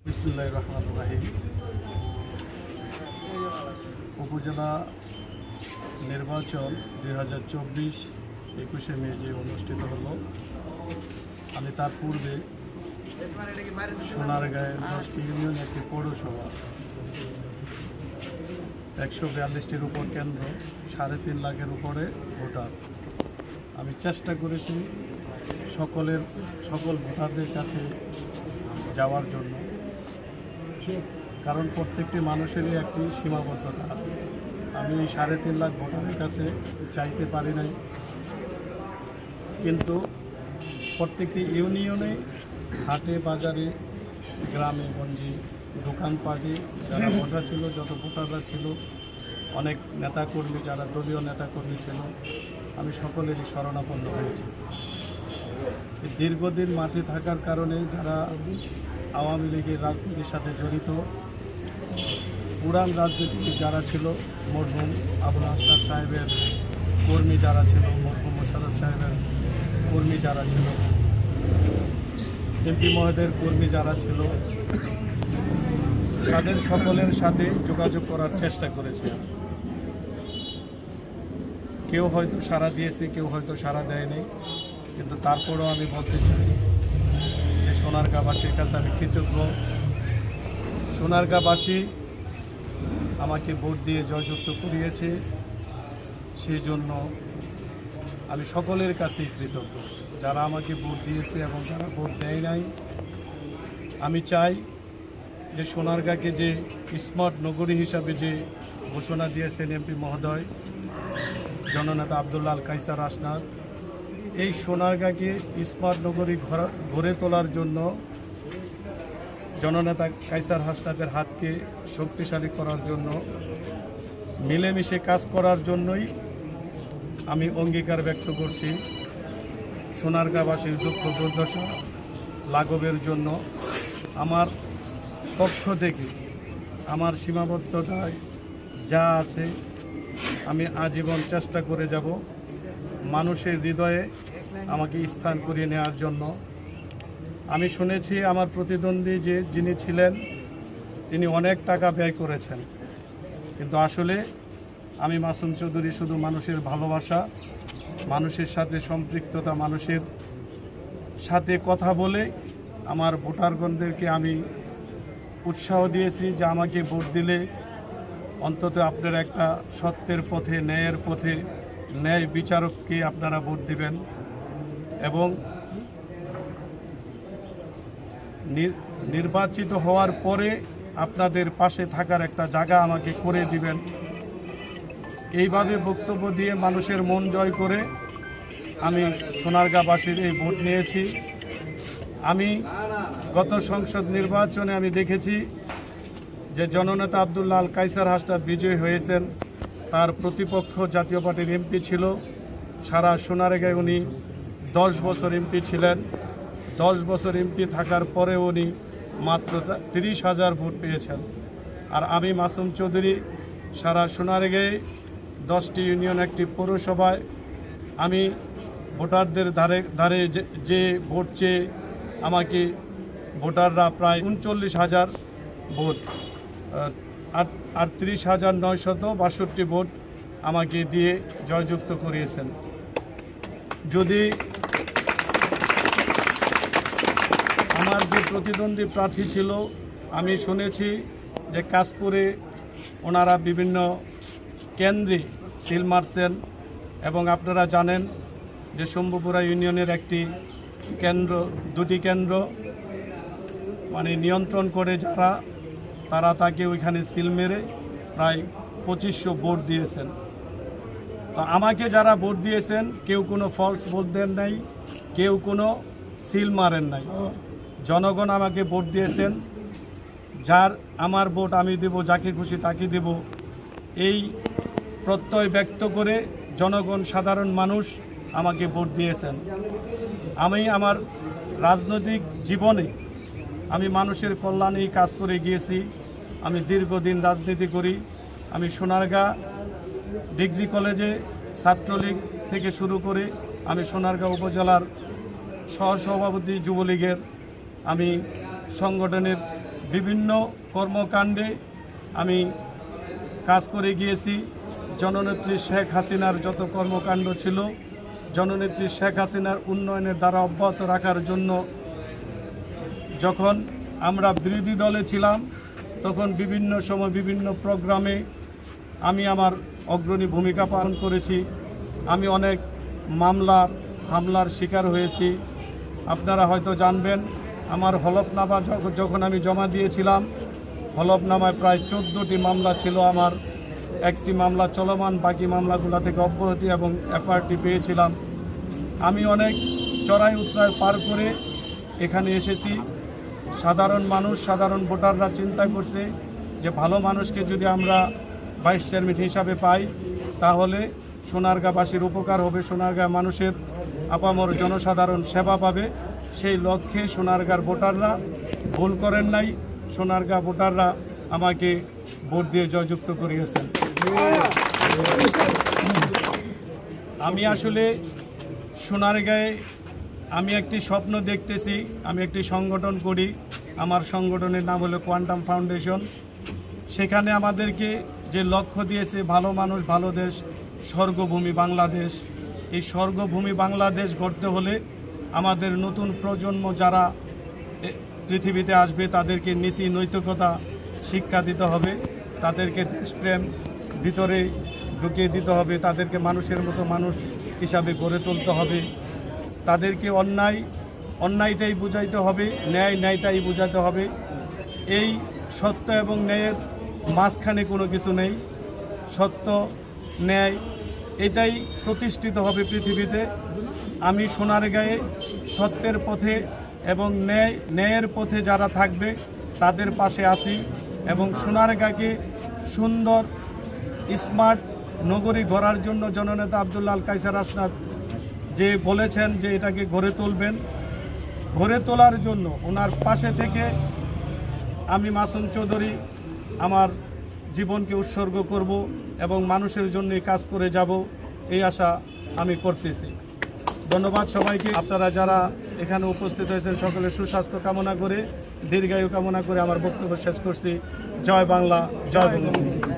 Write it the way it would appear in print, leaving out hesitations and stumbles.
বিসমিল্লাহির রহমানির রহিম। উপজেলা নির্বাচন 2024 21শে মে যে অনুষ্ঠিত হলো, আমি তার পূর্বে সোনারগাঁয়ের 10টি ইউনিয়ন, একটি পৌরসভা, 142টির উপর কেন্দ্র, 3.5 লাখের উপরে ভোটার। আমি চেষ্টা করেছি সকল ভোটারদের কাছে যাওয়ার জন্য, কারণ প্রত্যেকটি মানুষেরই একটি সীমাবদ্ধতা আছে। আমি এই 3.5 লাখ ভোটারের কাছে চাইতে পারি নাই, কিন্তু প্রত্যেকটি ইউনিয়নে, হাটে বাজারে, গ্রামে গঞ্জে, দোকানপাটে যারা বসা ছিল, যত ভোটাররা ছিল, অনেক নেতাকর্মী, যারা দলীয় নেতাকর্মী ছিল, আমি সকলেরই শরণাপন্ন হয়েছি। দীর্ঘদিন মাঠে থাকার কারণে যারা আওয়ামী লীগের রাজনীতির সাথে জড়িত, পুরান রাজনীতিতে যারা ছিল, মরহুম আবুল হাসনাত সাহেবের কর্মী যারা ছিল, মরহুম মোশাররফ সাহেবের কর্মী যারা ছিল, এমপি মহোদয়ের কর্মী যারা ছিল, তাদের সকলের সাথে যোগাযোগ করার চেষ্টা করেছি। কেউ হয়তো সাড়া দিয়েছে, কেউ হয়তো সাড়া দেয়নি, কিন্তু তারপরেও আমি বলতে চাই যে সোনারগাঁবাসীর কাছে আমি কৃতজ্ঞ। সোনারগাঁবাসী আমাকে ভোট দিয়ে জয়যুক্ত করিয়েছে, সেই জন্য আমি সকলের কাছেই কৃতজ্ঞ, যারা আমাকে ভোট দিয়েছে এবং যারা ভোট দেয় নাই। আমি চাই যে সোনারগাঁকে যে স্মার্ট নগরী হিসাবে যে ঘোষণা দিয়েছেন এমপি মহোদয় জননেতা আব্দুল্লাহ আল কায়সার হাসনাত, এই সোনারগাঁকে স্মার্ট নগরী গড়ে তোলার জন্য জননেতা কায়সার হাসনাতের হাতকে শক্তিশালী করার জন্য, মিলেমিশে কাজ করার জন্যই আমি অঙ্গীকার ব্যক্ত করছি। সোনারগাঁবাসীর দুঃখ দুর্দশা লাঘবের জন্য আমার পক্ষ থেকে, আমার সীমাবদ্ধতায় যা আছে, আমি আজীবন চেষ্টা করে যাব মানুষের হৃদয়ে আমাকে স্থান করিয়ে নেওয়ার জন্য। আমি শুনেছি আমার প্রতিদ্বন্দ্বী যিনি ছিলেন, তিনি অনেক টাকা ব্যয় করেছেন, কিন্তু আসলে আমি মাসুম চৌধুরী শুধু মানুষের ভালোবাসা, মানুষের সাথে সম্পৃক্ততা, মানুষের সাথে কথা বলে আমার ভোটারগণদেরকে আমি উৎসাহ দিয়েছি যে আমাকে ভোট দিলে অন্তত আপনারা একটা সত্যের পথে, ন্যায়ের পথে, ন্যায় বিচারককে আপনারা ভোট দিবেন এবং নির্বাচিত হওয়ার পরে আপনাদের পাশে থাকার একটা জায়গা আমাকে করে দিবেন। এইভাবে বক্তব্য দিয়ে মানুষের মন জয় করে আমি সোনারগাঁবাসীর এই ভোট নিয়েছি। আমি গত সংসদ নির্বাচনে আমি দেখেছি যে জননেতা আব্দুল্লাহ আল কায়সার হাসনাত বিজয়ী হয়েছেন, তার প্রতিপক্ষ জাতীয় পার্টির এমপি ছিল। সারা সোনারগাঁয় উনি 10 বছর এমপি ছিলেন। 10 বছর এমপি থাকার পরে উনি মাত্র 30,000 ভোট পেয়েছেন। আর আমি মাসুম চৌধুরী সারা সোনারগাঁয়ে 10টি ইউনিয়ন, একটি পৌরসভায় আমি ভোটারদের ধারে যে ভোট চেয়ে আমাকে ভোটাররা প্রায় 39,000 ভোট, 38,962 ভোট আমাকে দিয়ে জয়যুক্ত করিয়েছেন। যদি আমার যে প্রতিদ্বন্দ্বী প্রার্থী ছিল, আমি শুনেছি যে কাশপুরে ওনারা বিভিন্ন কেন্দ্রে সিল মারছেন, এবং আপনারা জানেন যে শম্ভুপুরা ইউনিয়নের একটি কেন্দ্র, 2টি কেন্দ্র মানে নিয়ন্ত্রণ করে তারা তাকে ওইখানে সিল মেরে প্রায় 2500 ভোট দিয়েছেন। তো আমাকে যারা ভোট দিয়েছেন, কেউ কোনো ফলস ভোট দেন নাই, কেউ কোনো সিল মারেন নাই। জনগণ আমাকে ভোট দিয়েছেন, আমার ভোট আমি দেব, যাকে খুশি তাকে দেব, এই প্রত্যয় ব্যক্ত করে জনগণ, সাধারণ মানুষ আমাকে ভোট দিয়েছেন। আমি আমার রাজনৈতিক জীবনে আমি মানুষের কল্যাণেই কাজ করে গিয়েছি। আমি দীর্ঘদিন রাজনীতি করি। আমি সোনারগাঁ ডিগ্রি কলেজে ছাত্রলীগ থেকে শুরু করে আমি সোনারগাঁ উপজেলার সহসভাপতি যুবলীগের, আমি সংগঠনের বিভিন্ন কর্মকাণ্ডে আমি কাজ করে গিয়েছি। জননেত্রী শেখ হাসিনার যত কর্মকাণ্ড ছিল, জননেত্রী শেখ হাসিনার উন্নয়নের দ্বারা অব্যাহত রাখার জন্য যখন আমরা বিরোধী দলে ছিলাম তখন বিভিন্ন সময় বিভিন্ন প্রোগ্রামে আমি আমার অগ্রণী ভূমিকা পালন করেছি। আমি অনেক হামলার শিকার হয়েছি। আপনারা হয়তো জানবেন, আমার হলফনামা যখন আমি জমা দিয়েছিলাম, হলফনামায় প্রায় 14টি মামলা ছিল। আমার একটি মামলা চলমান, বাকি মামলাগুলো থেকে অব্যাহতি এবং এফআরটি পেয়েছিলাম। আমি অনেক চড়াই উতরাই পার করে এখানে এসেছি। সাধারণ মানুষ, সাধারণ ভোটাররা চিন্তা করছে যে ভালো মানুষকে যদি আমরা ভাইস চেয়ারম্যান হিসাবে পাই তাহলে সোনারগাঁবাসীর উপকার হবে, সোনারগাঁ মানুষের আপামর জনসাধারণ সেবা পাবে। সেই লক্ষ্যে সোনারগাঁর ভোটাররা ভুল করেন নাই, সোনারগাঁ ভোটাররা আমাকে ভোট দিয়ে জয়যুক্ত করিয়েছেন। আমি আসলে সোনারগাঁয়ে আমি একটি স্বপ্ন দেখতেছি। আমি একটি সংগঠন করি, আমার সংগঠনের নাম হলো কোয়ান্টাম ফাউন্ডেশন। সেখানে আমাদেরকে যে লক্ষ্য দিয়েছে ভালো মানুষ ভালো দেশ স্বর্গভূমি বাংলাদেশ, এই স্বর্গভূমি বাংলাদেশ গড়তে হলে আমাদের নতুন প্রজন্ম যারা পৃথিবীতে আসবে তাদেরকে নীতি নৈতিকতা শিক্ষা দিতে হবে, তাদেরকে দেশপ্রেম ভিতরে ঢুকিয়ে দিতে হবে, তাদেরকে মানুষের মতো মানুষ হিসাবে গড়ে তুলতে হবে, তাদেরকে অন্যায়টাই বুঝাইতে হবে, ন্যায়টাই বুঝাতে হবে। এই সত্য এবং ন্যায়ের মাঝখানে কোনো কিছু নেই। সত্য ন্যায় এটাই প্রতিষ্ঠিত হবে পৃথিবীতে। আমি সোনারগাঁয়ে সত্যের পথে এবং ন্যায়ের পথে যারা থাকবে তাদের পাশে আছি এবং সোনারগাঁকে সুন্দর স্মার্ট নগরী গড়ার জন্য জননেতা আব্দুল্লাহ আল কায়সার আশরাফ যে বলেছেন যে এটাকে গড়ে তুলবেন, গড়ে তোলার জন্য ওনার পাশে থেকে আমি মাসুম চৌধুরী আমার জীবনকে উৎসর্গ করব এবং মানুষের জন্য কাজ করে যাব, এই আশা আমি করতেছি। ধন্যবাদ সবাইকে। আপনারা যারা এখানে উপস্থিত হয়েছেন সকলের সুস্বাস্থ্য কামনা করে, দীর্ঘায়ু কামনা করে আমার বক্তব্য শেষ করছি। জয় বাংলা, জয় বঙ্গবন্ধু।